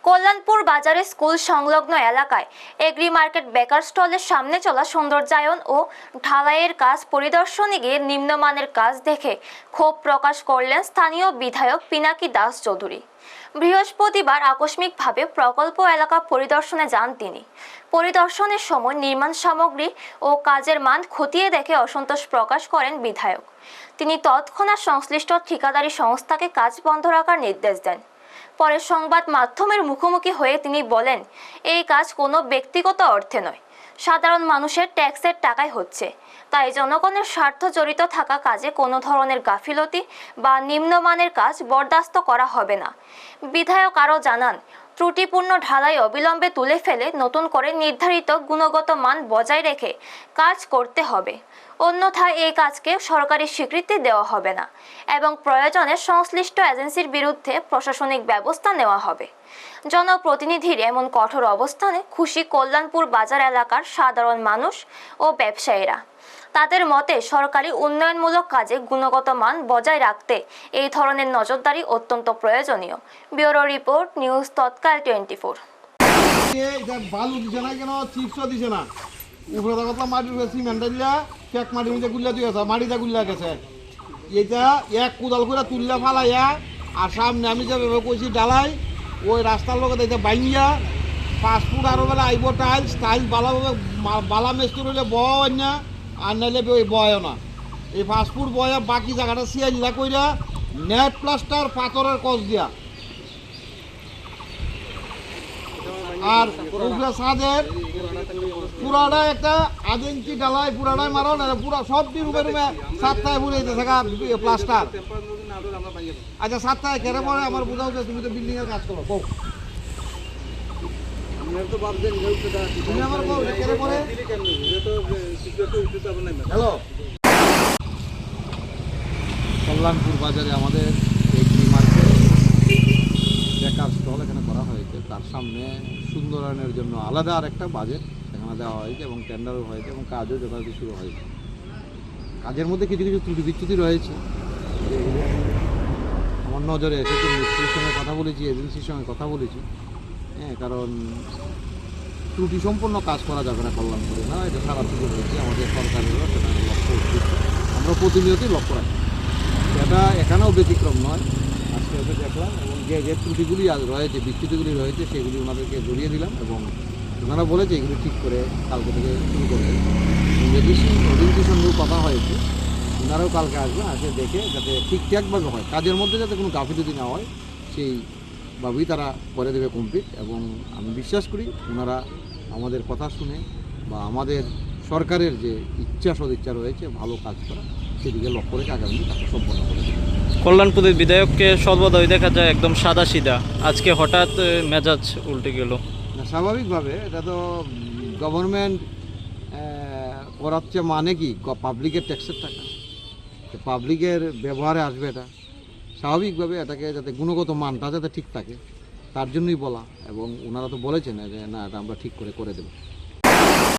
কল্যাণপুর বাজারে স্কুল সংলগ্ন এলাকায় এগ্রি মার্কেট বেকার স্টলের সামনে চলা সৌন্দর্যায়ন ও ঢালাইয়ের কাজ পরিদর্শনে গিয়ে নিম্নমানের কাজ দেখে ক্ষোভ প্রকাশ করলেন স্থানীয় বিধায়ক পিনাকি দাস চৌধুরী। বৃহস্পতিবার আকস্মিকভাবে প্রকল্প এলাকা পরিদর্শনে যান তিনি। পরিদর্শনের সময় নির্মাণ সামগ্রী ও কাজের মান খতিয়ে দেখে অসন্তোষ প্রকাশ করেন বিধায়ক। তিনি তৎক্ষণাৎ সংশ্লিষ্ট ঠিকাদারি সংস্থাকে কাজ বন্ধ রাখার নির্দেশ দেন। পরে সংবাদ মাধ্যমের মুখোমুখি হয়ে তিনি বলেন, এই কাজ কোনো ব্যক্তিগত অর্থে নয়, সাধারণ মানুষের ট্যাক্সের টাকায় হচ্ছে। তাই জনগণের স্বার্থ জড়িত থাকা কাজে কোনো ধরনের গাফিলতি বা নিম্নমানের কাজ বরদাস্ত করা হবে না। বিধায়ক আরও জানান, ত্রুটিপূর্ণ ঢালাই অবিলম্বে তুলে ফেলে নতুন করে নির্ধারিত গুণগত মান বজায় রেখে কাজ করতে হবে। অন্যথায় এই কাজকে সরকারি স্বীকৃতি দেওয়া হবে না এবং প্রয়োজনে সংশ্লিষ্ট এজেন্সির বিরুদ্ধে প্রশাসনিক ব্যবস্থা নেওয়া হবে। জনপ্রতিনিধির এমন কঠোর অবস্থানে খুশি কল্যাণপুর বাজার এলাকার সাধারণ মানুষ ও ব্যবসায়ীরা। তাদের মতে সরকারি উন্নয়নমূলক কাজে গুণগত মান বজায় রাখতে এই ধরনের নজরদারি অত্যন্ত প্রয়োজনীয়। ব্যুরো রিপোর্ট, নিউজ তৎকাল 24। বালু দিছে না কেন, চিপসও দিছে না, উপরে কথা মাটির সিমেন্ট দিলা কেক মাটির মধ্যে গুল্লা দিয়ে গেছে, মাটিটা গুল্লা গেছে। এইটা এক কোদাল করে তুললা ফালাইয়া আর সামনে আমি যে কইছি ডালাই ওই রাস্তার লোক এটা বাইঙ্গিয়া 5 ফুট আরো বেলা আইব টাইলস বালাভাবে বালা মেস্তুর হইলে বয় না, আর নাইলে ওই বয়ও না। এই 5 ফুট বয়া বাকি জায়গাটা সিয়াইলা কইরা নেট প্লাস্টার পাথরের কস দিয়া আর উপরে ছাদের পুরাটা একটা আধেঞ্চি ডালাই পুরাটাই মারো না, পুরা সব রুমে রুমে 7টায় পুরাইতে থাকা প্লাস্টার। আচ্ছা 7টায় কেড়ে পরে আমার বোঝাও যে তুমি তো বিল্ডিং এর কাজ করো, হ্যালো। কল্যাণপুর বাজারে আমাদের এগ্রি মার্কেট বেকার স্টল এখানে করা হয়েছে, তার সামনে সুন্দরায়নের জন্য আলাদা আর একটা বাজেট এখানে দেওয়া হয়েছে এবং টেন্ডারও হয়েছে এবং কাজও যথাযথ শুরু হয়েছে। কাজের মধ্যে কিছু কিছু ত্রুটি বিচ্যুতি রয়েছে, আমার নজরে এসেছে। মিস্ত্রির সঙ্গে কথা বলেছি, এজেন্সির সঙ্গে কথা বলেছি। হ্যাঁ, কারণ ত্রুটি সম্পন্ন কাজ করা যাবে না কল্যাণপুরে, না, এটা সারা থেকে হয়েছে আমাদের সরকারেরও সেটা লক্ষ্য উদ্দেশ্য, আমরা প্রতিনিয়তই লক্ষ্য রাখি। এটা এখানেও ব্যতিক্রম নয়। আজকে এসে দেখলাম এবং যে যে ত্রুটিগুলি রয়েছে, বিচ্যুতিগুলি রয়েছে, সেগুলি ওনাদেরকে জড়িয়ে দিলাম এবং ওনারা বলেছে এগুলি ঠিক করে কালকে থেকে শুরু করবে। এজেন্সির সঙ্গেও কথা হয়েছে, ওনারাও কালকে আসবে, আসে দেখে যাতে ঠিকঠাকভাবে হয়, কাজের মধ্যে যাতে কোনো গাফিলতি না হয় সেইভাবেই তারা করে দেবে কমপ্লিট। এবং আমি বিশ্বাস করি ওনারা আমাদের কথা শুনে বা আমাদের সরকারের যে ইচ্ছা সদিচ্ছা রয়েছে ভালো কাজ করা, সেদিকে লক্ষ্য রেখে আগামী কাজটা সম্পন্ন করে দেবে। কল্যাণপুরের বিধায়ককে সর্বদাই দেখা যায় একদম সাদা সিধা, আজকে হঠাৎ মেজাজ উল্টে গেল। না, স্বাভাবিকভাবে এটা তো গভর্নমেন্ট করাচ্ছে, মানে কি পাবলিকের ট্যাক্সের টাকা, তো পাবলিকের ব্যবহারে আসবে। এটা স্বাভাবিকভাবে এটাকে যাতে গুণগত মানটা যাতে ঠিক থাকে তার জন্যই বলা, এবং ওনারা তো বলেছেন যে না, এটা আমরা ঠিক করে দেবো।